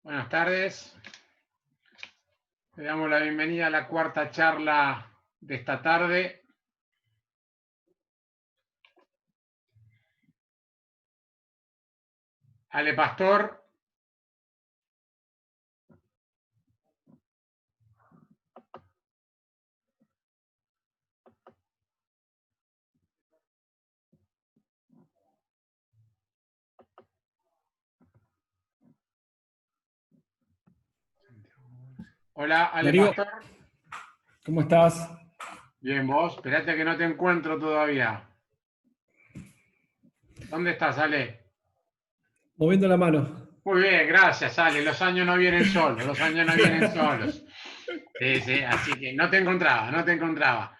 Buenas tardes. Le damos la bienvenida a la cuarta charla de esta tarde. Ale Pastor. Hola, Ale Darío, Pastor. ¿cómo estás? Bien, vos. Esperate que no te encuentro todavía. ¿Dónde estás, Ale? Moviendo la mano. Muy bien, gracias, Ale. Los años no vienen solos, los años no vienen solos. Sí, así que no te encontraba.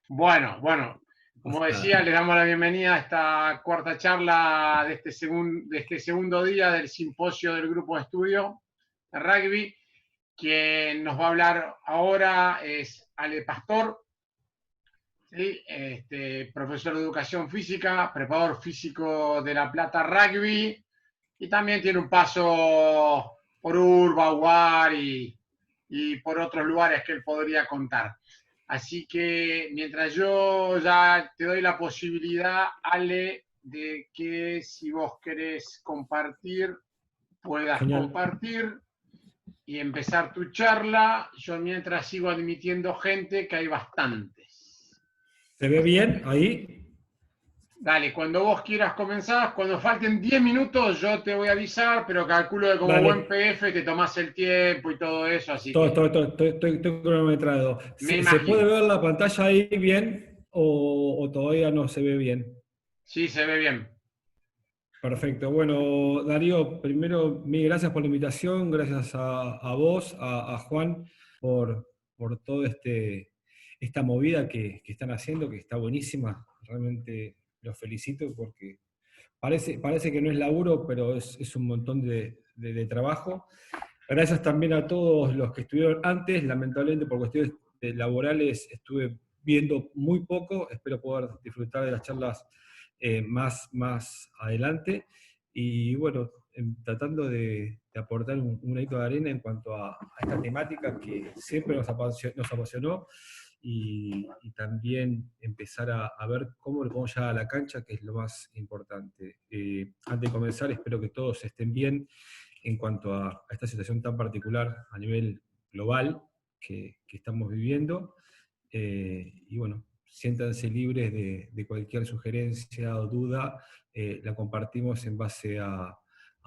Bueno, No como pasa decía, nada. le damos la bienvenida a esta cuarta charla de este segundo día del simposio del grupo de estudio de rugby. Quien nos va a hablar ahora es Ale Pastor, ¿sí? Profesor de educación física, preparador físico de La Plata Rugby, y también tiene un paso por Urba, UAR y por otros lugares que él podría contar. Así que mientras yo ya te doy la posibilidad, Ale, de que si vos querés compartir, puedas Genial. compartir y empezar tu charla. Yo mientras sigo admitiendo gente, que hay bastantes. ¿Se ve bien ahí? Dale, cuando vos quieras comenzar, cuando falten 10 minutos yo te voy a avisar, pero calculo que como buen Dale. PF te tomás el tiempo y todo eso, así Todo, que estoy cronometrado. me ¿Se puede imagino. ver la pantalla ahí bien o todavía no se ve bien? Sí, se ve bien. Perfecto. Bueno, Darío, primero, mil gracias por la invitación, gracias a vos, a Juan, por toda esta movida que están haciendo, que está buenísima. Realmente los felicito porque parece que no es laburo, pero es un montón de trabajo. Gracias también a todos los que estuvieron antes. Lamentablemente por cuestiones laborales estuve viendo muy poco. Espero poder disfrutar de las charlas más adelante. Y bueno, tratando de aportar un granito de arena en cuanto a esta temática que siempre nos apasionó y también empezar a ver cómo le podemos llegar a la cancha, que es lo más importante. Antes de comenzar, espero que todos estén bien en cuanto a esta situación tan particular a nivel global que estamos viviendo. Y bueno, siéntanse libres de cualquier sugerencia o duda, la compartimos en base a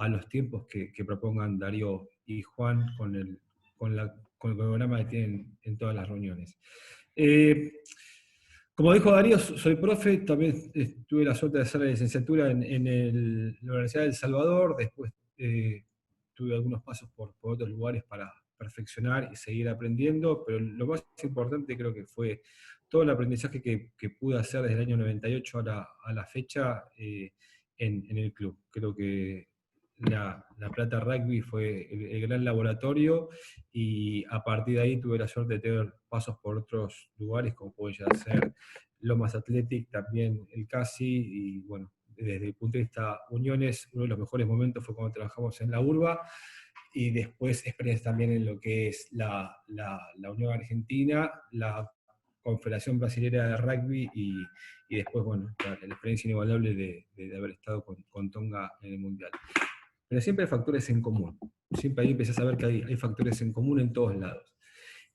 los tiempos que propongan Darío y Juan con el programa que tienen en todas las reuniones. Como dijo Darío, soy profe, también tuve la suerte de hacer la licenciatura en la Universidad de El Salvador, después tuve algunos pasos por otros lugares para perfeccionar y seguir aprendiendo, pero lo más importante creo que fue todo el aprendizaje que pude hacer desde el año 98 a la fecha en el club. Creo que la Plata Rugby fue el gran laboratorio y a partir de ahí tuve la suerte de tener pasos por otros lugares, como puede ya ser Lomas Athletic, también el CASI, y bueno, desde el punto de vista uniones, uno de los mejores momentos fue cuando trabajamos en la Urba, y después experiencia también en lo que es la Unión Argentina, la Confederación Brasilera de Rugby, y después, bueno, la experiencia inigualable de haber estado con Tonga en el Mundial. Pero siempre hay factores en común. Siempre ahí empecé a saber que hay factores en común en todos lados.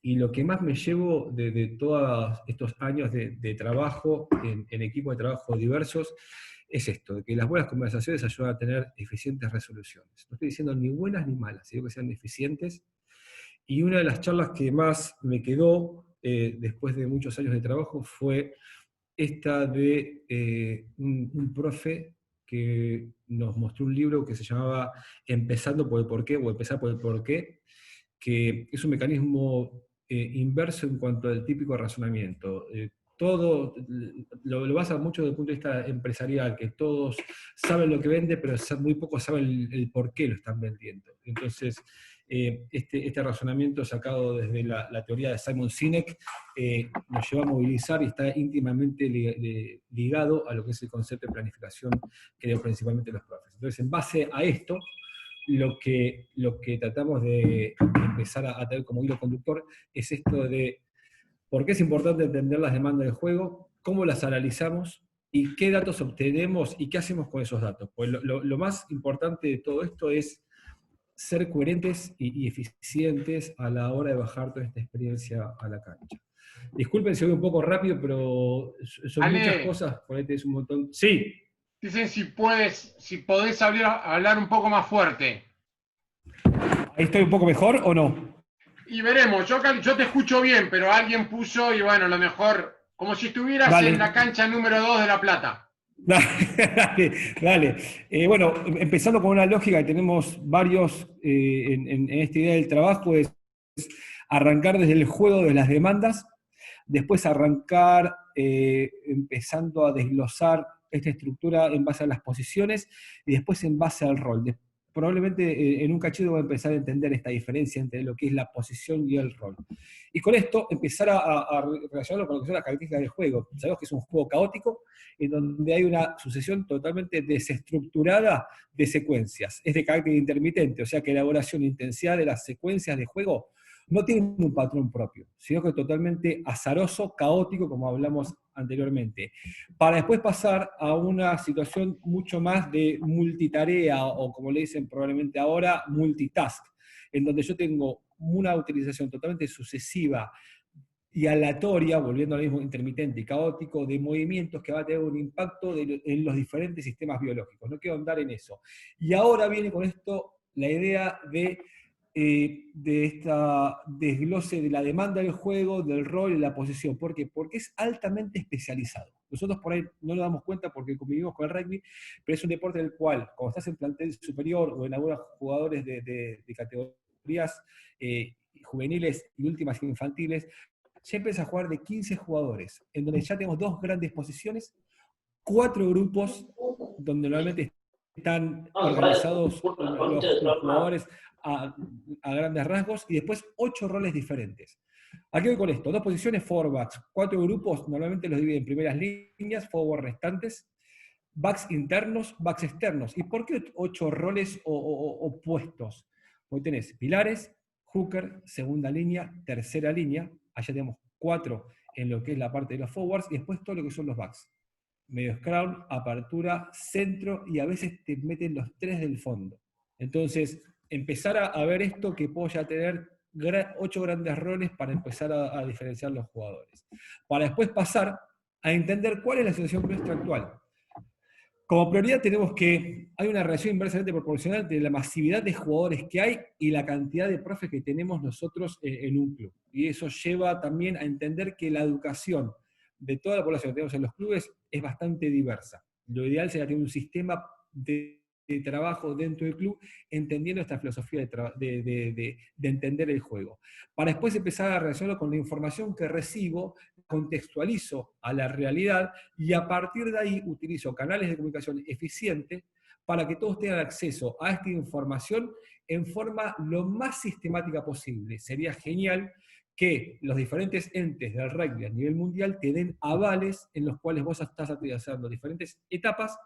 Y lo que más me llevo de todos estos años de trabajo en equipos de trabajo diversos es esto, de que las buenas conversaciones ayudan a tener eficientes resoluciones. No estoy diciendo ni buenas ni malas, sino que sean eficientes. Y una de las charlas que más me quedó después de muchos años de trabajo fue esta de un profe que nos mostró un libro que se llamaba Empezando por el porqué, o Empezar por el porqué, que es un mecanismo inverso en cuanto al típico razonamiento. Todo lo basa mucho desde el punto de vista empresarial, que todos saben lo que vende, pero muy pocos saben el por qué lo están vendiendo. Entonces, este razonamiento sacado desde la teoría de Simon Sinek nos lleva a movilizar y está íntimamente ligado a lo que es el concepto de planificación que dio principalmente los profes. Entonces, en base a esto, lo que tratamos de empezar a tener como hilo conductor es esto de por qué es importante entender las demandas del juego, cómo las analizamos y qué datos obtenemos y qué hacemos con esos datos. Pues lo más importante de todo esto es ser coherentes y eficientes a la hora de bajar toda esta experiencia a la cancha. Disculpen si voy un poco rápido, pero son muchas Ale, cosas, por ahí tenés un montón. Sí, dicen si podés hablar un poco más fuerte. ahí estoy un poco mejor o no. Y veremos, yo te escucho bien, pero alguien puso, y bueno, lo mejor, como si estuvieras en la Dale. cancha número 2 de La Plata. Dale, dale. Bueno, empezando con una lógica que tenemos varios en esta idea del trabajo, es arrancar desde el juego de las demandas, después arrancar empezando a desglosar esta estructura en base a las posiciones y después en base al rol. Probablemente en un cachito voy a empezar a entender esta diferencia entre lo que es la posición y el rol. Y con esto empezar a relacionarlo con lo que son las características del juego. Sabemos que es un juego caótico, en donde hay una sucesión totalmente desestructurada de secuencias. Es de carácter intermitente, o sea que la elaboración e intensidad de las secuencias de juego no tienen un patrón propio, sino que es totalmente azaroso, caótico, como hablamos anteriormente, para después pasar a una situación mucho más de multitarea, o como le dicen probablemente ahora, multitask, en donde yo tengo una utilización totalmente sucesiva y aleatoria, volviendo al mismo intermitente y caótico, de movimientos que va a tener un impacto en los diferentes sistemas biológicos. No quiero andar en eso. Y ahora viene con esto la idea de esta desglose de la demanda del juego, del rol y la posición. ¿Por qué? Porque es altamente especializado. Nosotros por ahí no nos damos cuenta porque convivimos con el rugby, pero es un deporte en el cual, cuando estás en plantel superior o en algunos jugadores de categorías juveniles y últimas infantiles, ya empieza a jugar de 15 jugadores, en donde ya tenemos dos grandes posiciones, 4 grupos, donde normalmente están organizados los jugadores a grandes rasgos, y después 8 roles diferentes. ¿A qué voy con esto? 2 posiciones, forwards, 4 grupos, normalmente los dividen en primeras líneas, forward restantes, backs internos, backs externos. ¿Y por qué 8 roles o puestos? Porque tenés pilares, hooker, segunda línea, tercera línea, allá tenemos 4 en lo que es la parte de los forwards, y después todo lo que son los backs. Medio scrum, apertura, centro, y a veces te meten los 3 del fondo. Entonces, empezar a ver esto que puedo ya tener 8 grandes roles para empezar a diferenciar los jugadores. Para después pasar a entender cuál es la situación nuestra actual. Como prioridad tenemos que hay una relación inversamente proporcional entre la masividad de jugadores que hay y la cantidad de profes que tenemos nosotros en un club. Y eso lleva también a entender que la educación de toda la población que tenemos en los clubes es bastante diversa. Lo ideal sería tener un sistema de trabajo dentro del club, entendiendo esta filosofía de entender el juego. Para después empezar a relacionarlo con la información que recibo, contextualizo a la realidad y a partir de ahí utilizo canales de comunicación eficientes para que todos tengan acceso a esta información en forma lo más sistemática posible. Sería genial que los diferentes entes del rugby a nivel mundial te den avales en los cuales vos estás haciendo diferentes etapas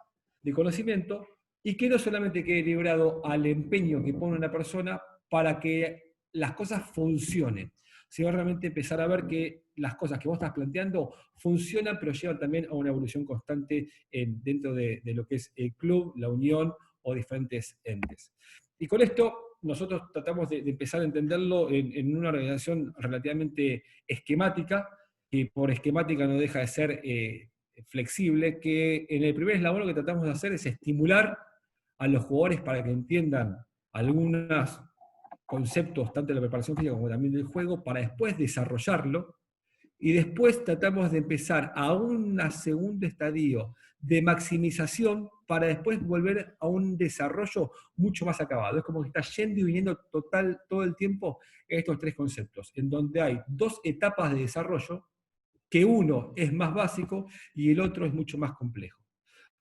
de conocimiento y que no solamente quede librado al empeño que pone una persona para que las cosas funcionen, sino realmente empezar a ver que las cosas que vos estás planteando funcionan, pero llevan también a una evolución constante dentro de lo que es el club, la unión o diferentes entes. Y con esto nosotros tratamos de empezar a entenderlo en una organización relativamente esquemática, que por esquemática no deja de ser flexible, que en el primer eslabón lo que tratamos de hacer es estimular a los jugadores para que entiendan algunos conceptos, tanto de la preparación física como también del juego, para después desarrollarlo, y después tratamos de empezar a un segundo estadio de maximización para después volver a un desarrollo mucho más acabado. Es como que está yendo y viniendo todo el tiempo estos 3 conceptos, en donde hay 2 etapas de desarrollo, que uno es más básico y el otro es mucho más complejo.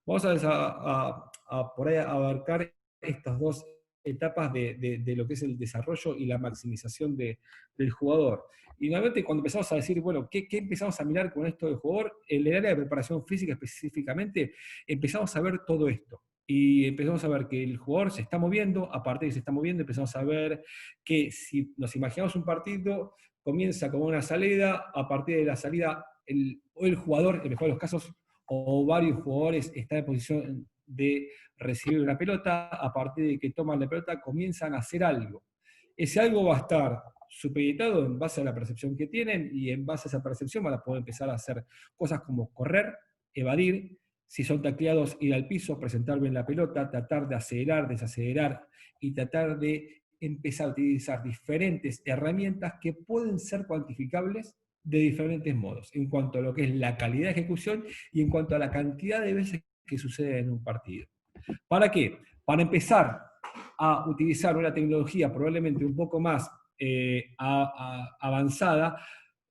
Vamos a por ahí abarcar estas 2 etapas de lo que es el desarrollo y la maximización del jugador. Y nuevamente cuando empezamos a decir, bueno, ¿qué empezamos a mirar con esto del jugador? En el área de preparación física específicamente, empezamos a ver todo esto. y empezamos a ver que el jugador se está moviendo, a partir de que se está moviendo empezamos a ver que si nos imaginamos un partido, comienza con una salida, a partir de la salida el jugador, en el mejor de los casos, o varios jugadores están en posición de recibir una pelota, a partir de que toman la pelota comienzan a hacer algo. Ese algo va a estar supeditado en base a la percepción que tienen, y en base a esa percepción van a poder empezar a hacer cosas como correr, evadir, si son tacleados, ir al piso, presentar bien la pelota, tratar de acelerar, desacelerar y tratar de empezar a utilizar diferentes herramientas que pueden ser cuantificables de diferentes modos, en cuanto a lo que es la calidad de ejecución y en cuanto a la cantidad de veces que sucede en un partido. ¿Para qué? Para empezar a utilizar una tecnología probablemente un poco más avanzada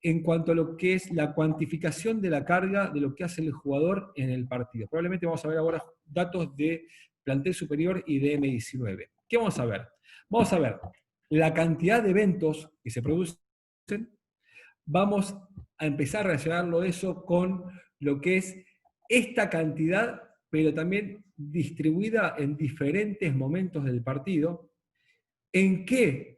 en cuanto a lo que es la cuantificación de la carga de lo que hace el jugador en el partido. Probablemente vamos a ver ahora datos de plantel superior y de M19. ¿Qué vamos a ver? Vamos a ver la cantidad de eventos que se producen. Vamos a empezar a relacionarlo eso con lo que es esta cantidad, pero también distribuida en diferentes momentos del partido, en qué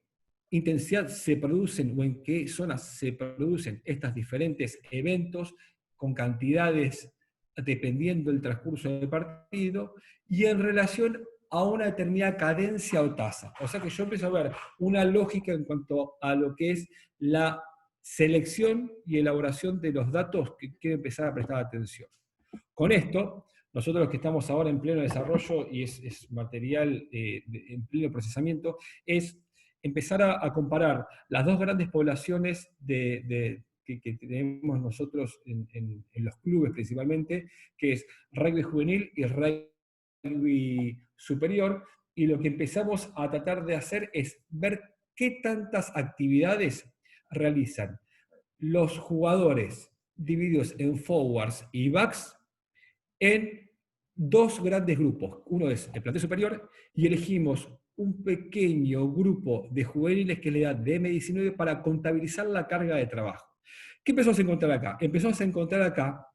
intensidad se producen o en qué zonas se producen estos diferentes eventos con cantidades dependiendo del transcurso del partido y en relación a una determinada cadencia o tasa. O sea que yo empiezo a ver una lógica en cuanto a lo que es la selección y elaboración de los datos que quiero empezar a prestar atención. Con esto, nosotros los que estamos ahora en pleno desarrollo y es material en pleno procesamiento, es empezar a comparar las dos grandes poblaciones que tenemos nosotros en los clubes principalmente, que es rugby juvenil y rugby superior, y lo que empezamos a tratar de hacer es ver qué tantas actividades realizan los jugadores divididos en forwards y backs en dos grandes grupos. Uno es el plantel superior y elegimos un pequeño grupo de juveniles que le da de M19 para contabilizar la carga de trabajo. ¿Qué empezamos a encontrar acá? Empezamos a encontrar acá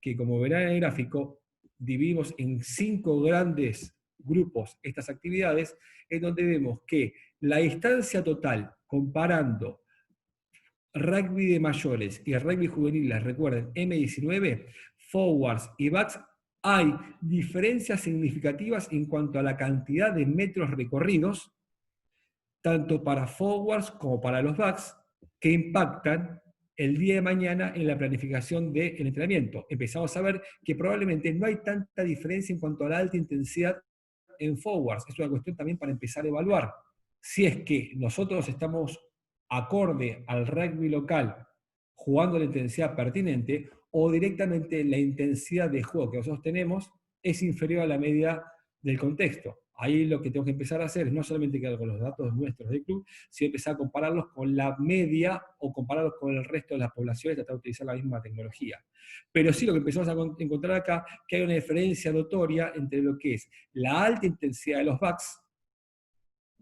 que, como verán en el gráfico, dividimos en 5 grandes grupos estas actividades, en donde vemos que la distancia total, comparando rugby de mayores y rugby juveniles, recuerden, M19, forwards y backs, hay diferencias significativas en cuanto a la cantidad de metros recorridos, tanto para forwards como para los backs, que impactan el día de mañana en la planificación del entrenamiento. Empezamos a ver que probablemente no hay tanta diferencia en cuanto a la alta intensidad en forwards. Es una cuestión también para empezar a evaluar. Si es que nosotros estamos acorde al rugby local jugando la intensidad pertinente, o directamente la intensidad de juego que nosotros tenemos es inferior a la media del contexto. Ahí lo que tengo que empezar a hacer es no solamente quedar con los datos nuestros del club, sino empezar a compararlos con la media o compararlos con el resto de las poblaciones, tratar de utilizar la misma tecnología. Pero sí lo que empezamos a encontrar acá, que hay una diferencia notoria entre lo que es la alta intensidad de los backs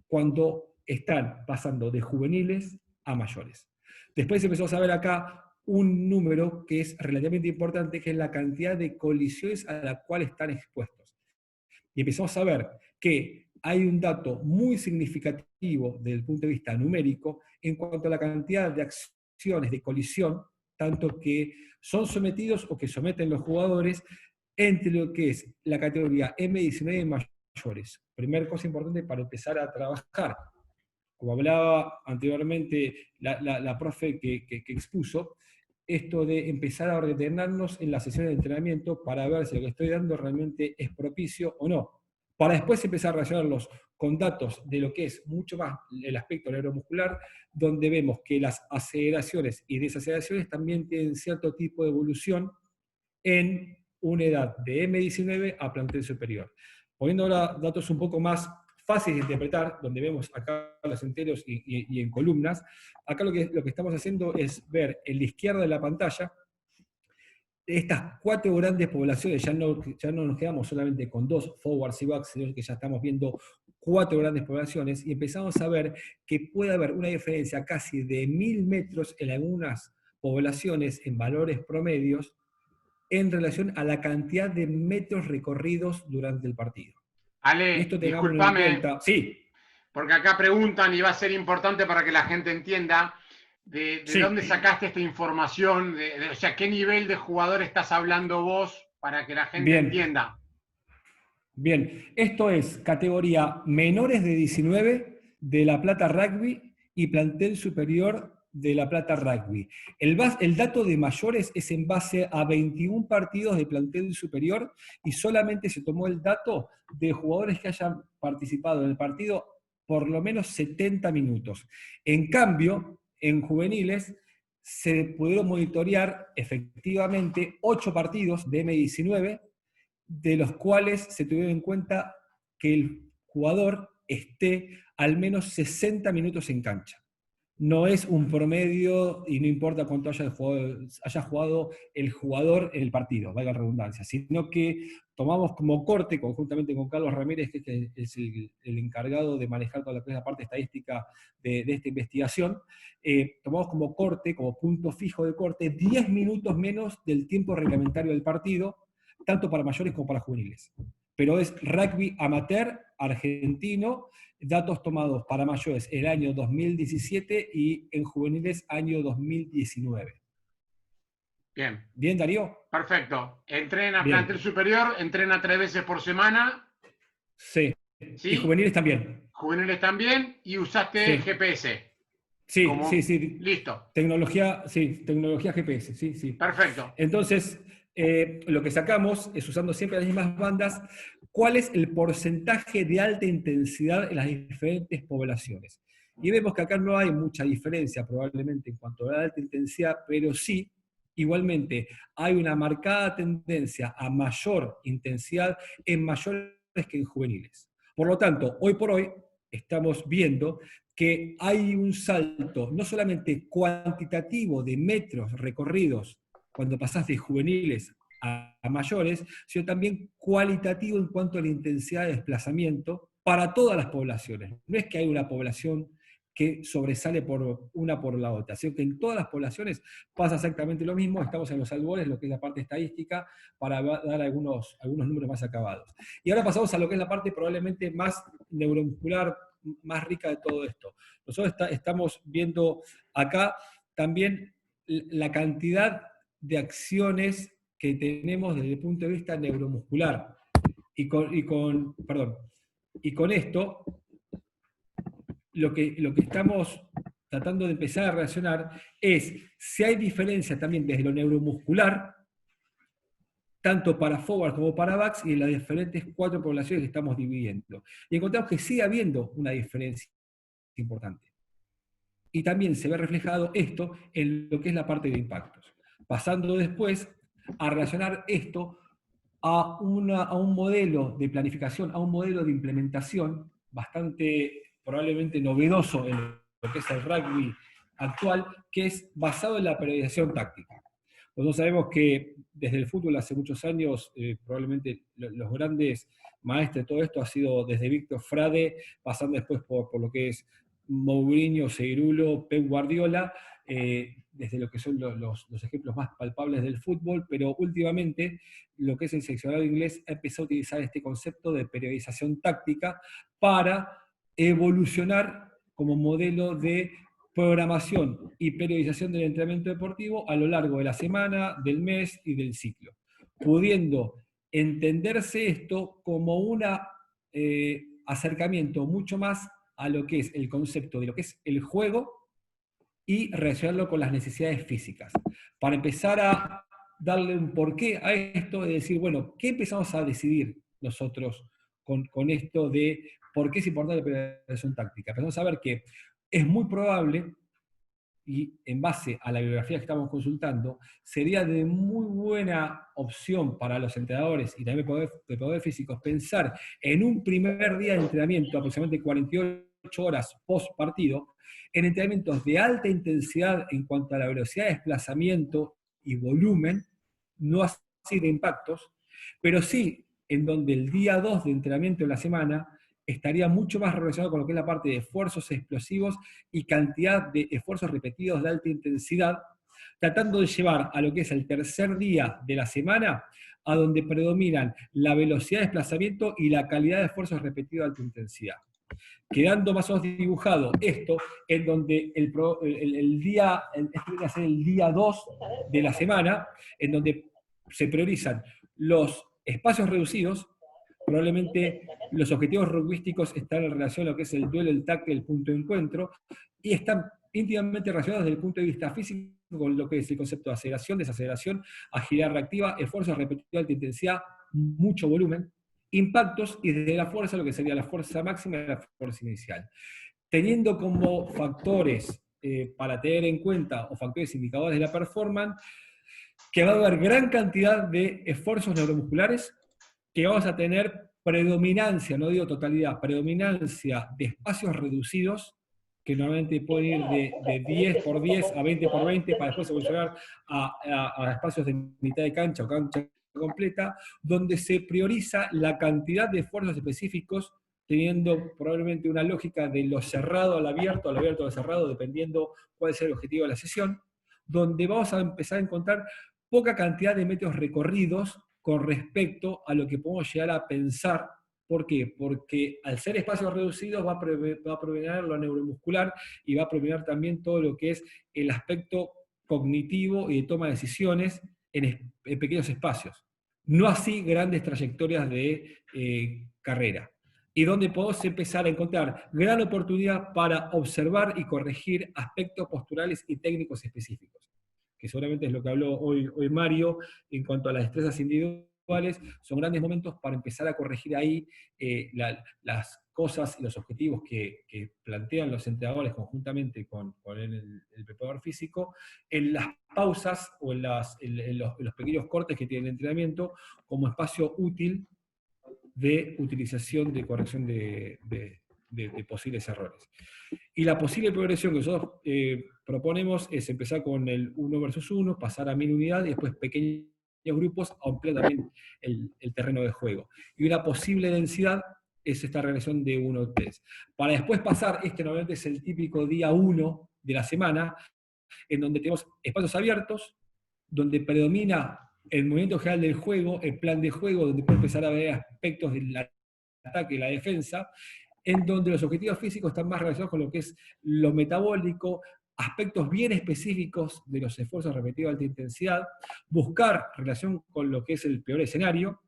cuando están pasando de juveniles a mayores. Después empezamos a ver acá un número que es relativamente importante, que es la cantidad de colisiones a la cual están expuestos. Y empezamos a ver que hay un dato muy significativo desde el punto de vista numérico en cuanto a la cantidad de acciones de colisión, tanto que son sometidos o que someten los jugadores entre lo que es la categoría M19 mayores. Primera cosa importante para empezar a trabajar. Como hablaba anteriormente la profe que expuso, esto de empezar a ordenarnos en las sesiones de entrenamiento para ver si lo que estoy dando realmente es propicio o no. Para después empezar a relacionarlos con datos de lo que es mucho más el aspecto neuromuscular, donde vemos que las aceleraciones y desaceleraciones también tienen cierto tipo de evolución en una edad de M19 a plantel superior. Poniendo ahora datos un poco más fáciles de interpretar, donde vemos acá los enteros y en columnas, acá lo que estamos haciendo es ver en la izquierda de la pantalla estas 4 grandes poblaciones. Ya no nos quedamos solamente con 2 forwards y backs, sino que ya estamos viendo 4 grandes poblaciones, y empezamos a ver que puede haber una diferencia casi de 1000 metros en algunas poblaciones en valores promedios, en relación a la cantidad de metros recorridos durante el partido. Ale, Esto tengámoslo en discúlpame, cuenta. Sí, porque acá preguntan y va a ser importante para que la gente entienda de sí. dónde sacaste esta información, o sea, qué nivel de jugador estás hablando vos para que la gente Bien, entienda. bien. Esto es categoría menores de 19 de La Plata Rugby y plantel superior de La Plata Rugby. El dato de mayores es en base a 21 partidos de plantel superior y solamente se tomó el dato de jugadores que hayan participado en el partido por lo menos 70 minutos. En cambio, en juveniles se pudieron monitorear efectivamente 8 partidos de M19, de los cuales se tuvieron en cuenta que el jugador esté al menos 60 minutos en cancha. No es un promedio y no importa cuánto haya jugado el jugador en el partido, valga la redundancia, sino que tomamos como corte, conjuntamente con Carlos Ramírez, que es el encargado de manejar toda la parte estadística de esta investigación, tomamos como corte, como punto fijo de corte, 10 minutos menos del tiempo reglamentario del partido, tanto para mayores como para juveniles. Pero es rugby amateur argentino, datos tomados para mayores el año 2017 y en juveniles año 2019. Bien. ¿Bien, Darío? Perfecto. Entrena plantel Bien. superior, entrena 3 veces por semana. Sí. Y ¿Sí? juveniles también. Juveniles también. Y usaste Sí. GPS. Sí, sí, Como, sí. listo. Tecnología, sí, tecnología GPS, sí, sí. Perfecto. Entonces, lo que sacamos es, usando siempre las mismas bandas, cuál es el porcentaje de alta intensidad en las diferentes poblaciones. Y vemos que acá no hay mucha diferencia probablemente en cuanto a la alta intensidad, pero sí, igualmente, hay una marcada tendencia a mayor intensidad en mayores que en juveniles. Por lo tanto, hoy por hoy estamos viendo que hay un salto no solamente cuantitativo de metros recorridos cuando pasás de juveniles a mayores, sino también cualitativo en cuanto a la intensidad de desplazamiento para todas las poblaciones. No es que hay una población que sobresale por una por la otra, sino que en todas las poblaciones pasa exactamente lo mismo. Estamos en los albores, lo que es la parte estadística, para dar algunos números más acabados. Y ahora pasamos a lo que es la parte probablemente más neuromuscular, más rica de todo esto. Nosotros estamos viendo acá también la cantidad de acciones que tenemos desde el punto de vista neuromuscular. Y con esto, lo que estamos tratando de empezar a relacionar es si hay diferencia también desde lo neuromuscular, tanto para forward como para backs, y en las diferentes 4 poblaciones que estamos dividiendo. Y encontramos que sigue habiendo una diferencia importante. Y también se ve reflejado esto en lo que es la parte de impactos. Pasando después a relacionar esto a un modelo de planificación, a un modelo de implementación bastante probablemente novedoso en lo que es el rugby actual, que es basado en la periodización táctica. Nosotros sabemos que desde el fútbol hace muchos años, probablemente los grandes maestros de todo esto ha sido desde Víctor Frade, pasando después por lo que es Mourinho, Seirulo, Pep Guardiola, desde lo que son los ejemplos más palpables del fútbol, pero últimamente lo que es el seleccionado inglés ha empezado a utilizar este concepto de periodización táctica para evolucionar como modelo de programación y periodización del entrenamiento deportivo a lo largo de la semana, del mes y del ciclo, pudiendo entenderse esto como un acercamiento mucho más a lo que es el concepto de lo que es el juego y relacionarlo con las necesidades físicas. Para empezar a darle un porqué a esto, de decir, bueno, ¿qué empezamos a decidir nosotros con esto de por qué es importante la periodización táctica? Empezamos a ver que es muy probable, y en base a la bibliografía que estamos consultando, sería de muy buena opción para los entrenadores y también de poder físicos pensar en un primer día de entrenamiento, aproximadamente 48 horas post partido, en entrenamientos de alta intensidad en cuanto a la velocidad de desplazamiento y volumen, no así de impactos, pero sí en donde el día 2 de entrenamiento de la semana estaría mucho más relacionado con lo que es la parte de esfuerzos explosivos y cantidad de esfuerzos repetidos de alta intensidad, tratando de llevar a lo que es el tercer día de la semana, a donde predominan la velocidad de desplazamiento y la calidad de esfuerzos repetidos de alta intensidad. Quedando más o menos dibujado esto, en donde el día, este viene a ser el día 2 de la semana, en donde se priorizan los espacios reducidos. Probablemente los objetivos rugbyísticos están en relación a lo que es el duelo, el tackle, el punto de encuentro, y están íntimamente relacionados desde el punto de vista físico con lo que es el concepto de aceleración, desaceleración, agilidad reactiva, esfuerzos repetidos de alta intensidad, mucho volumen, impactos y desde la fuerza, lo que sería la fuerza máxima y la fuerza inicial. Teniendo como factores para tener en cuenta, o factores indicadores de la performance, que va a haber gran cantidad de esfuerzos neuromusculares, que vamos a tener predominancia, no digo totalidad, predominancia de espacios reducidos, que normalmente pueden ir de 10 por 10 a 20 por 20 para después evolucionar a espacios de mitad de cancha o cancha completa, donde se prioriza la cantidad de esfuerzos específicos, teniendo probablemente una lógica de lo cerrado al abierto a lo cerrado, dependiendo cuál es el objetivo de la sesión, donde vamos a empezar a encontrar poca cantidad de metros recorridos con respecto a lo que podemos llegar a pensar. ¿Por qué? Porque al ser espacios reducidos va a provenir lo neuromuscular y va a provenir también todo lo que es el aspecto cognitivo y de toma de decisiones en pequeños espacios. No así grandes trayectorias de carrera. Y donde podemos empezar a encontrar gran oportunidad para observar y corregir aspectos posturales y técnicos específicos, que seguramente es lo que habló hoy Mario en cuanto a las destrezas individuales. Son grandes momentos para empezar a corregir ahí las cosas y los objetivos que plantean los entrenadores conjuntamente con el preparador físico, en las pausas o en los pequeños cortes que tiene el entrenamiento, como espacio útil de utilización, de corrección de posibles errores. Y la posible progresión que nosotros proponemos es empezar con el 1 versus 1, pasar a 1000 unidades y después pequeños grupos, ampliar también el terreno de juego. Y una posible densidad es esta relación de 1-3. Para después pasar, este normalmente es el típico día 1 de la semana, en donde tenemos espacios abiertos, donde predomina el movimiento general del juego, el plan de juego, donde puede empezar a ver aspectos del ataque y la defensa, en donde los objetivos físicos están más relacionados con lo que es lo metabólico, aspectos bien específicos de los esfuerzos repetidos de alta intensidad, buscar relación con lo que es el peor escenario,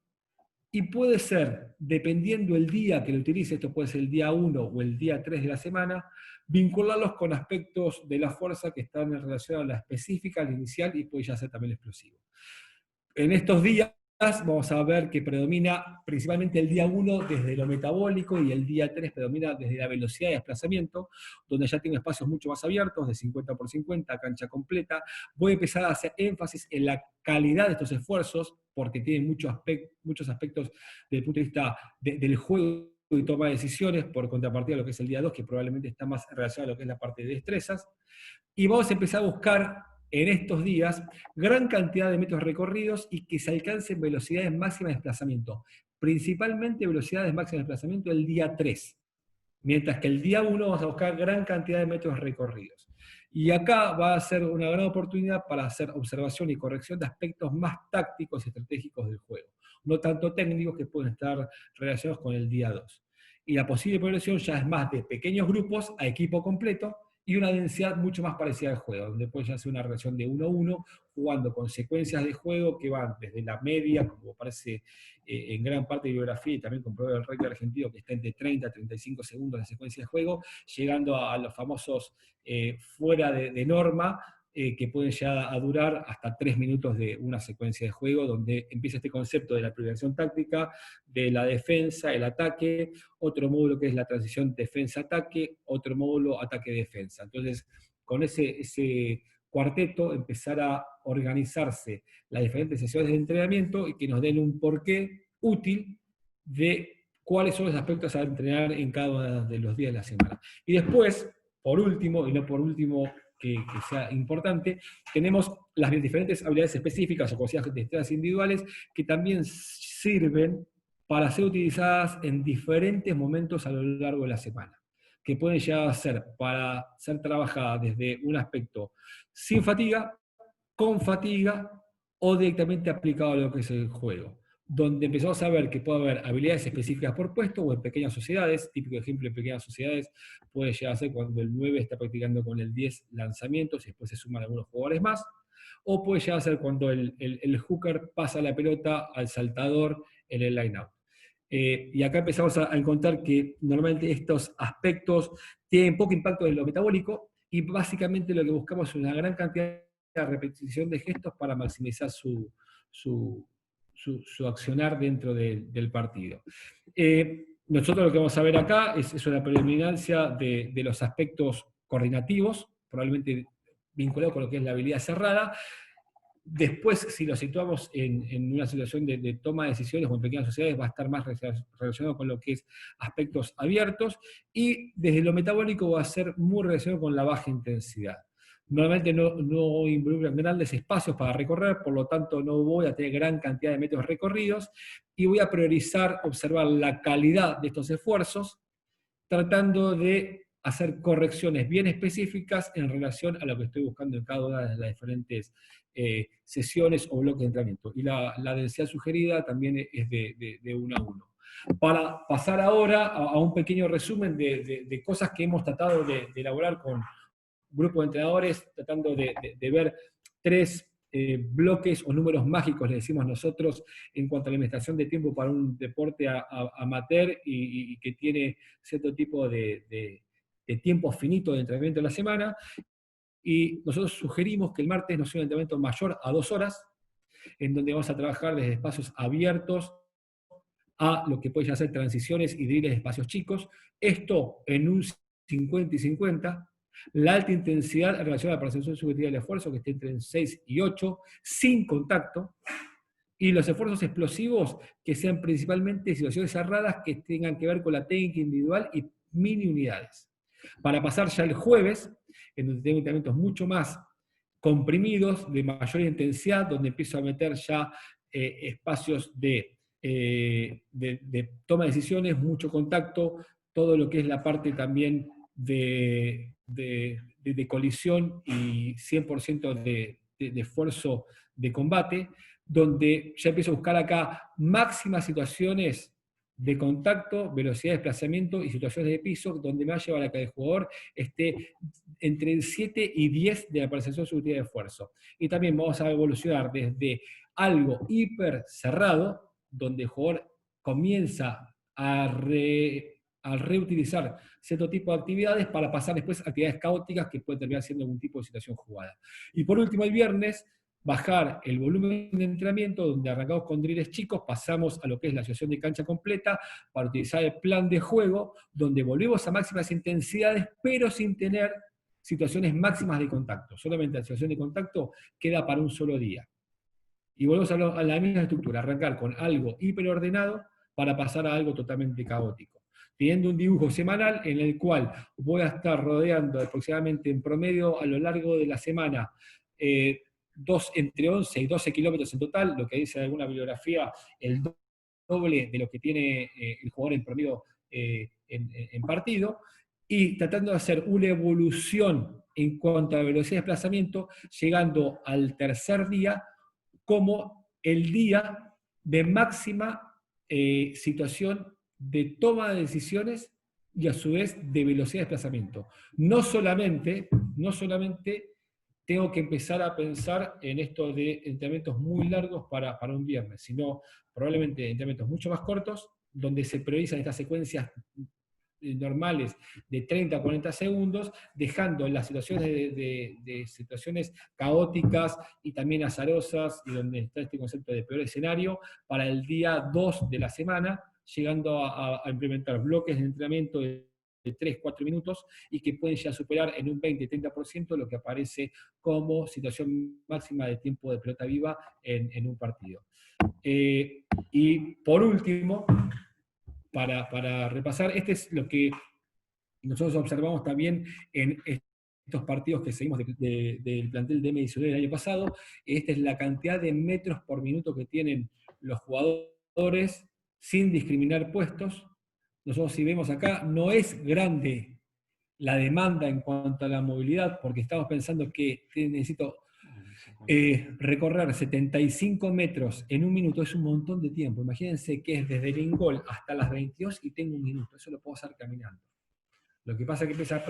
y puede ser, dependiendo el día que lo utilice, esto puede ser el día 1 o el día 3 de la semana, vincularlos con aspectos de la fuerza que están en relación a la específica, la inicial, y puede ya ser también explosivo. En estos días vamos a ver que predomina principalmente el día 1 desde lo metabólico y el día 3 predomina desde la velocidad de desplazamiento, donde ya tengo espacios mucho más abiertos, de 50 por 50, cancha completa. Voy a empezar a hacer énfasis en la calidad de estos esfuerzos, porque tienen muchos aspectos desde el punto de vista del juego y toma de decisiones, por contrapartida a lo que es el día 2, que probablemente está más relacionado a lo que es la parte de destrezas. Y vamos a empezar a buscar en estos días gran cantidad de metros recorridos y que se alcancen velocidades máximas de desplazamiento, principalmente velocidades máximas de desplazamiento el día 3, mientras que el día 1 vamos a buscar gran cantidad de metros recorridos. Y acá va a ser una gran oportunidad para hacer observación y corrección de aspectos más tácticos y estratégicos del juego, no tanto técnicos, que pueden estar relacionados con el día 2. Y la posible progresión ya es más de pequeños grupos a equipo completo, y una densidad mucho más parecida al juego, donde puede ya ser una relación de 1-1, jugando con secuencias de juego que van desde la media, como aparece en gran parte de bibliografía, y también comprobado el rugby argentino, que está entre 30 a 35 segundos la secuencia de juego, llegando a los famosos fuera de norma, que pueden llegar a durar hasta 3 minutos de una secuencia de juego, donde empieza este concepto de la priorización táctica, de la defensa, el ataque, otro módulo que es la transición defensa-ataque, otro módulo ataque-defensa. Entonces, con ese cuarteto, empezar a organizarse las diferentes sesiones de entrenamiento y que nos den un porqué útil de cuáles son los aspectos a entrenar en cada uno de los días de la semana. Y después, por último, y no por último que sea importante, tenemos las diferentes habilidades específicas o conocidas destrezas individuales que también sirven para ser utilizadas en diferentes momentos a lo largo de la semana, que pueden llegar a ser para ser trabajadas desde un aspecto sin fatiga, con fatiga o directamente aplicado a lo que es el juego, donde empezamos a ver que puede haber habilidades específicas por puesto o en pequeñas sociedades. Típico ejemplo en pequeñas sociedades puede llegar a ser cuando el 9 está practicando con el 10 lanzamientos y después se suman algunos jugadores más, o puede llegar a ser cuando el hooker pasa la pelota al saltador en el line-out. Y acá empezamos a encontrar que normalmente estos aspectos tienen poco impacto en lo metabólico y básicamente lo que buscamos es una gran cantidad de repetición de gestos para maximizar su accionar dentro del partido. Nosotros lo que vamos a ver acá es una predominancia de los aspectos coordinativos, probablemente vinculado con lo que es la habilidad cerrada. Después, si lo situamos en una situación de toma de decisiones o en pequeñas sociedades, va a estar más relacionado con lo que es aspectos abiertos, y desde lo metabólico va a ser muy relacionado con la baja intensidad. Normalmente no involucran grandes espacios para recorrer, por lo tanto no voy a tener gran cantidad de metros recorridos, y voy a priorizar observar la calidad de estos esfuerzos, tratando de hacer correcciones bien específicas en relación a lo que estoy buscando en cada una de las diferentes sesiones o bloques de entrenamiento. Y la densidad sugerida también es de 1 a 1. Para pasar ahora a un pequeño resumen de cosas que hemos tratado de elaborar con grupos de entrenadores, tratando de ver 3 bloques o números mágicos, le decimos nosotros, en cuanto a la administración de tiempo para un deporte amateur y que tiene cierto tipo de tiempo finito de entrenamiento en la semana. Y nosotros sugerimos que el martes nos sea un entrenamiento mayor a 2 horas, en donde vamos a trabajar desde espacios abiertos a lo que puede ser transiciones y drills de espacios chicos. Esto en un 50 y 50. La alta intensidad en relación a la percepción subjetiva del esfuerzo, que esté entre 6 y 8, sin contacto. Y los esfuerzos explosivos que sean principalmente situaciones cerradas que tengan que ver con la técnica individual y mini unidades. Para pasar ya el jueves, en donde tengo entrenamientos mucho más comprimidos, de mayor intensidad, donde empiezo a meter ya espacios de toma de decisiones, mucho contacto, todo lo que es la parte también de colisión y 100% de esfuerzo de combate, donde ya empiezo a buscar acá máximas situaciones de contacto, velocidad de desplazamiento y situaciones de piso, donde me va a llevar a que el jugador esté entre el 7 y 10 de la percepción subjetiva de esfuerzo. Y también vamos a evolucionar desde algo hiper cerrado, donde el jugador comienza a reutilizar cierto tipo de actividades para pasar después a actividades caóticas que pueden terminar siendo algún tipo de situación jugada. Y por último, el viernes, bajar el volumen de entrenamiento, donde arrancamos con drills chicos, pasamos a lo que es la situación de cancha completa, para utilizar el plan de juego, donde volvemos a máximas intensidades, pero sin tener situaciones máximas de contacto. Solamente la situación de contacto queda para un solo día. Y volvemos a la misma estructura, arrancar con algo hiperordenado para pasar a algo totalmente caótico. Teniendo un dibujo semanal en el cual voy a estar rodeando aproximadamente en promedio a lo largo de la semana entre 11 y 12 kilómetros en total, lo que dice alguna bibliografía, el doble de lo que tiene el jugador en promedio en partido, y tratando de hacer una evolución en cuanto a velocidad de desplazamiento, llegando al tercer día como el día de máxima situación de toma de decisiones y a su vez de velocidad de desplazamiento. No solamente tengo que empezar a pensar en esto de entrenamientos muy largos para un viernes, sino probablemente entrenamientos mucho más cortos, donde se priorizan estas secuencias normales de 30 a 40 segundos, dejando las situaciones de situaciones caóticas y también azarosas, y donde está este concepto de peor escenario, para el día 2 de la semana, llegando a implementar bloques de entrenamiento de 3, 4 minutos, y que pueden ya superar en un 20-30% lo que aparece como situación máxima de tiempo de pelota viva en un partido. Y por último, para repasar, este es lo que nosotros observamos también en estos partidos que seguimos del plantel de Mediciones del año pasado. Esta es la cantidad de metros por minuto que tienen los jugadores sin discriminar puestos. Nosotros, si vemos acá, no es grande la demanda en cuanto a la movilidad, porque estamos pensando que necesito Recorrer 75 metros en un minuto es un montón de tiempo. Imagínense que es desde el Ingol hasta las 22 y tengo un minuto. Eso lo puedo hacer caminando. Lo que pasa es que empieza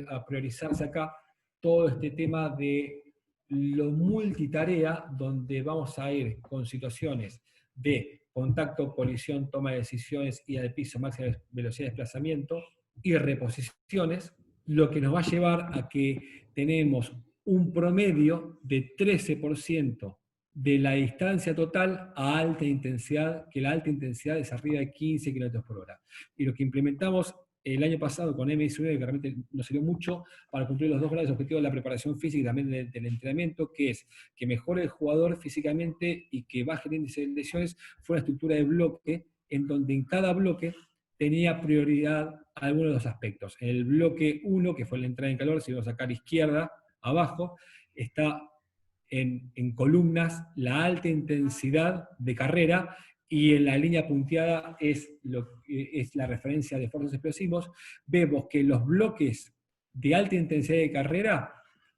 a priorizarse acá todo este tema de lo multitarea, donde vamos a ir con situaciones de contacto, colisión, toma de decisiones, ida de piso, máxima velocidad de desplazamiento y reposiciones, lo que nos va a llevar a que tenemos un promedio de 13% de la distancia total a alta intensidad, que la alta intensidad es arriba de 15 km/h. Y lo que implementamos el año pasado con M19, que realmente nos sirvió mucho para cumplir los dos grandes objetivos de la preparación física y también del entrenamiento, que es que mejore el jugador físicamente y que baje el índice de lesiones, fue una estructura de bloque en donde en cada bloque tenía prioridad a algunos de los aspectos. En el bloque 1, que fue la entrada en calor, si vamos a sacar izquierda, abajo, está en columnas la alta intensidad de carrera, y en la línea punteada es la referencia de esfuerzos explosivos. Vemos que los bloques de alta intensidad de carrera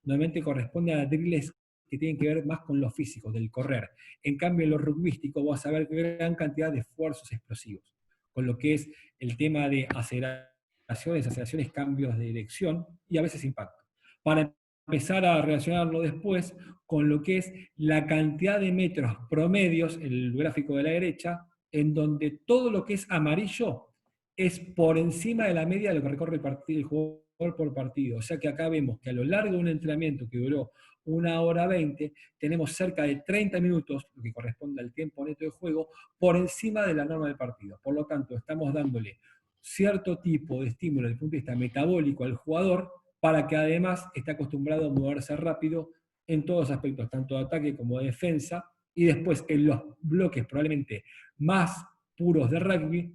normalmente corresponden a drills que tienen que ver más con lo físico, del correr. En cambio, en lo rugbyístico vas a ver gran cantidad de esfuerzos explosivos, con lo que es el tema de aceleraciones, cambios de dirección y a veces impacto. Para empezar a relacionarlo después con lo que es la cantidad de metros promedios, el gráfico de la derecha, en donde todo lo que es amarillo es por encima de la media de lo que recorre el jugador por partido. O sea que acá vemos que a lo largo de un entrenamiento que duró 1 hora 20, tenemos cerca de 30 minutos, lo que corresponde al tiempo neto de juego, por encima de la norma del partido. Por lo tanto, estamos dándole cierto tipo de estímulo desde el punto de vista metabólico al jugador, para que además esté acostumbrado a moverse rápido en todos los aspectos, tanto de ataque como de defensa, y después en los bloques probablemente más puros de rugby,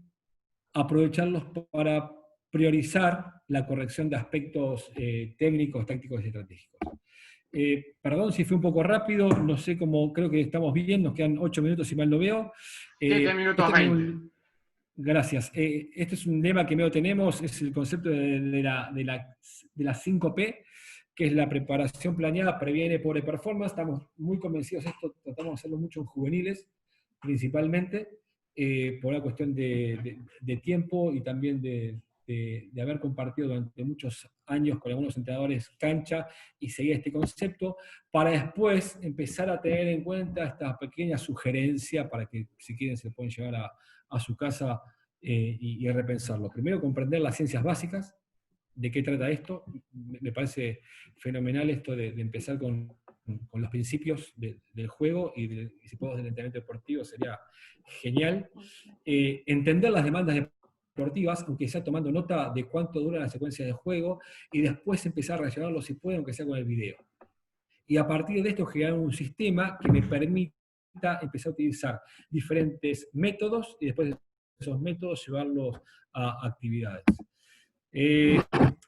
aprovecharlos para priorizar la corrección de aspectos técnicos, tácticos y estratégicos. Perdón si fue un poco rápido, no sé cómo, creo que estamos bien, nos quedan 8 minutos si mal no veo. 7 minutos 20. Gracias. Este es un lema que medio tenemos, es el concepto de la 5P, que es la preparación planeada, previene, pobre performance. Estamos muy convencidos de esto, tratamos de hacerlo mucho en juveniles, principalmente, por la cuestión de tiempo y también de haber compartido durante muchos años con algunos entrenadores cancha y seguir este concepto, para después empezar a tener en cuenta esta pequeña sugerencia para que, si quieren, se pueden llevar a su casa y repensarlo. Primero, comprender las ciencias básicas, de qué trata esto. Me parece fenomenal esto de empezar con los principios del juego y si puedo del entrenamiento deportivo sería genial. Entender las demandas deportivas, aunque sea tomando nota de cuánto dura la secuencia de juego, y después empezar a relacionarlo si puede, aunque sea con el video. Y a partir de esto generar un sistema que me permita empezar a utilizar diferentes métodos y después de esos métodos llevarlos a actividades.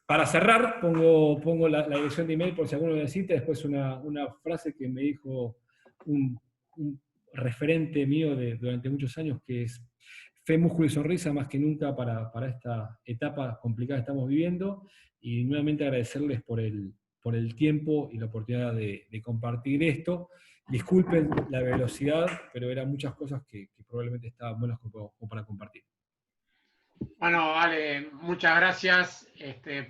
Para cerrar, pongo la dirección de email por si alguno necesita, después una frase que me dijo un referente mío durante muchos años, que es: fe, músculo y sonrisa más que nunca para esta etapa complicada que estamos viviendo, y nuevamente agradecerles por el tiempo y la oportunidad de compartir esto. Disculpen la velocidad, pero eran muchas cosas que probablemente estaban buenas como para compartir. Bueno, Ale, muchas gracias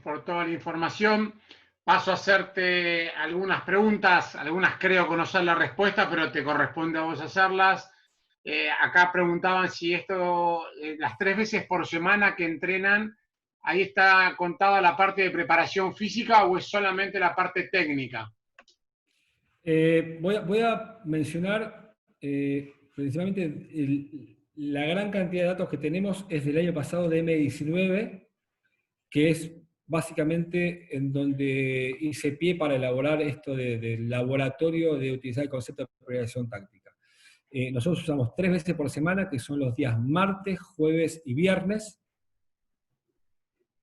por toda la información. Paso a hacerte algunas preguntas, algunas creo conocer la respuesta, pero te corresponde a vos hacerlas. Acá preguntaban si esto, las 3 veces por semana que entrenan, ahí está contada la parte de preparación física o es solamente la parte técnica. Voy a mencionar principalmente la gran cantidad de datos que tenemos es del año pasado de M19, que es básicamente en donde hice pie para elaborar esto del laboratorio de utilizar el concepto de preparación táctica. Nosotros usamos 3 veces por semana, que son los días martes, jueves y viernes,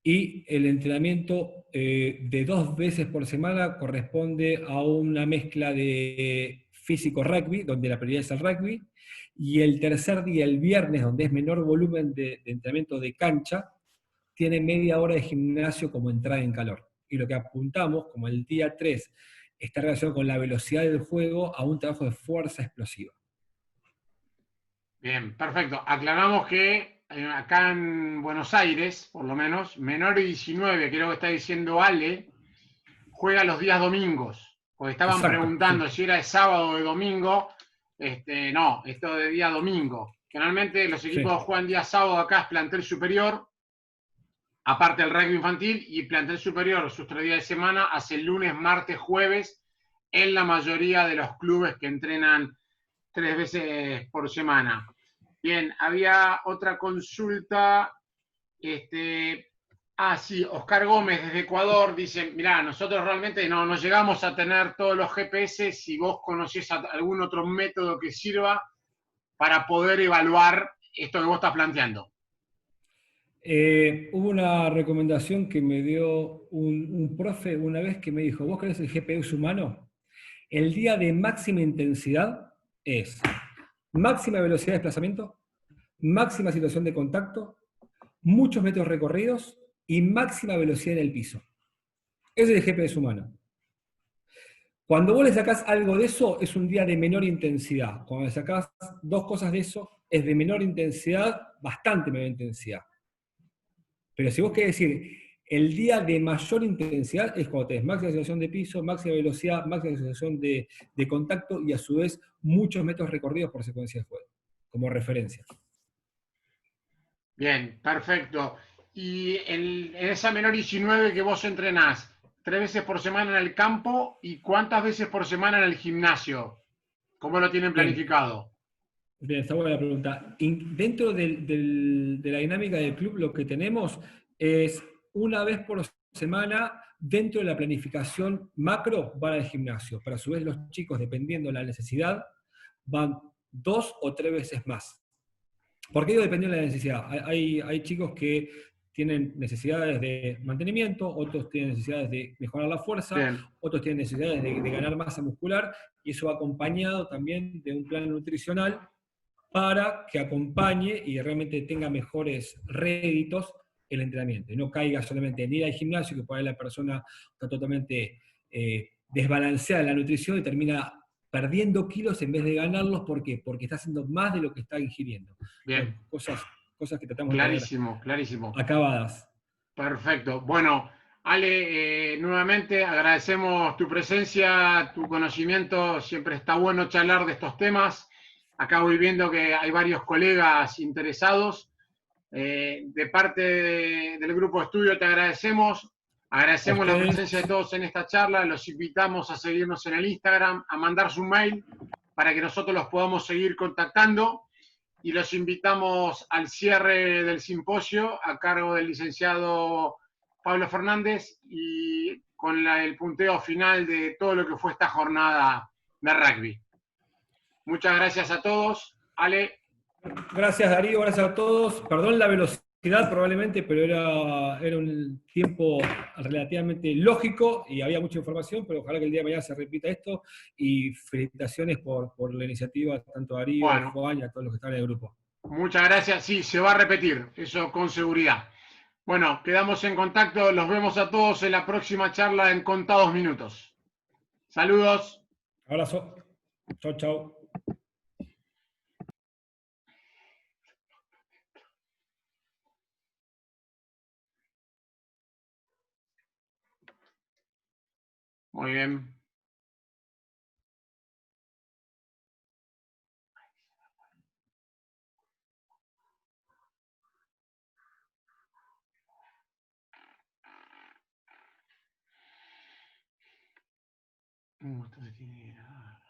y el entrenamiento de 2 veces por semana corresponde a una mezcla de físico-rugby, donde la prioridad es el rugby, y el tercer día, el viernes, donde es menor volumen de entrenamiento de cancha, tiene media hora de gimnasio como entrada en calor. Y lo que apuntamos, como el día 3 está relacionado con la velocidad del juego a un trabajo de fuerza explosiva. Bien, perfecto. Aclaramos que acá en Buenos Aires, por lo menos, menor de 19, creo que está diciendo Ale, juega los días domingos. Porque estaban Exacto, preguntando sí. si era de sábado o de domingo. No, esto de día domingo. Generalmente los equipos Sí. juegan día sábado acá, es plantel superior, aparte del rugby infantil, y plantel superior, sus 3 días de semana, hace lunes, martes, jueves, en la mayoría de los clubes que entrenan 3 veces por semana. Bien, había otra consulta. Sí, Oscar Gómez desde Ecuador dice, mirá, nosotros realmente no llegamos a tener todos los GPS, si vos conocés algún otro método que sirva para poder evaluar esto que vos estás planteando. Hubo una recomendación que me dio un profe una vez que me dijo, ¿vos querés el GPS humano? El día de máxima intensidad es máxima velocidad de desplazamiento, máxima situación de contacto, muchos metros recorridos y máxima velocidad en el piso. Ese es el GPS humano. Cuando vos le sacás algo de eso, es un día de menor intensidad. Cuando le sacás dos cosas de eso, es de menor intensidad, bastante menor intensidad. Pero si vos querés decir, el día de mayor intensidad es cuando tenés máxima sensación de piso, máxima velocidad, máxima sensación de contacto y a su vez muchos metros recorridos por secuencia de juego, como referencia. Bien, perfecto. Y en esa menor 19 que vos entrenás, 3 veces por semana en el campo y cuántas veces por semana en el gimnasio. ¿Cómo lo tienen Bien, planificado? bien, está buena la pregunta. Dentro de la dinámica del club, lo que tenemos es una vez por semana, dentro de la planificación macro, van al gimnasio. Pero a su vez los chicos, dependiendo de la necesidad, van 2 o 3 veces más. ¿Por qué digo dependiendo de la necesidad? Hay chicos que tienen necesidades de mantenimiento, otros tienen necesidades de mejorar la fuerza, Bien, otros tienen necesidades de ganar masa muscular, y eso va acompañado también de un plan nutricional para que acompañe y realmente tenga mejores réditos el entrenamiento. Y no caiga solamente en ir al gimnasio, que por ahí la persona está totalmente desbalanceada en la nutrición y termina perdiendo kilos en vez de ganarlos. ¿Por qué? Porque está haciendo más de lo que está ingiriendo. bien, Entonces, cosas que tratamos de tener clarísimo, clarísimo. acabadas. Perfecto. Bueno, Ale, nuevamente agradecemos tu presencia, tu conocimiento. Siempre está bueno charlar de estos temas. Acá voy viendo que hay varios colegas interesados. De parte del grupo de estudio te agradecemos. A Agradecemos la ustedes, presencia de todos en esta charla. Los invitamos a seguirnos en el Instagram, a mandar su mail para que nosotros los podamos seguir contactando. Y los invitamos al cierre del simposio a cargo del licenciado Pablo Fernández y con el punteo final de todo lo que fue esta jornada de rugby. Muchas gracias a todos. Ale. gracias Darío, gracias a todos. Perdón la velocidad probablemente, pero era un tiempo relativamente lógico y había mucha información, pero ojalá que el día de mañana se repita esto. Y felicitaciones por la iniciativa, tanto a Darío, Bueno, Juan y a todos los que están en el grupo. muchas gracias. Sí, se va a repetir, eso con seguridad. Bueno, quedamos en contacto. Los vemos a todos en la próxima charla en contados minutos. Saludos. Abrazo. Chau, chau. Muy bien. Esto se tiene que grabar.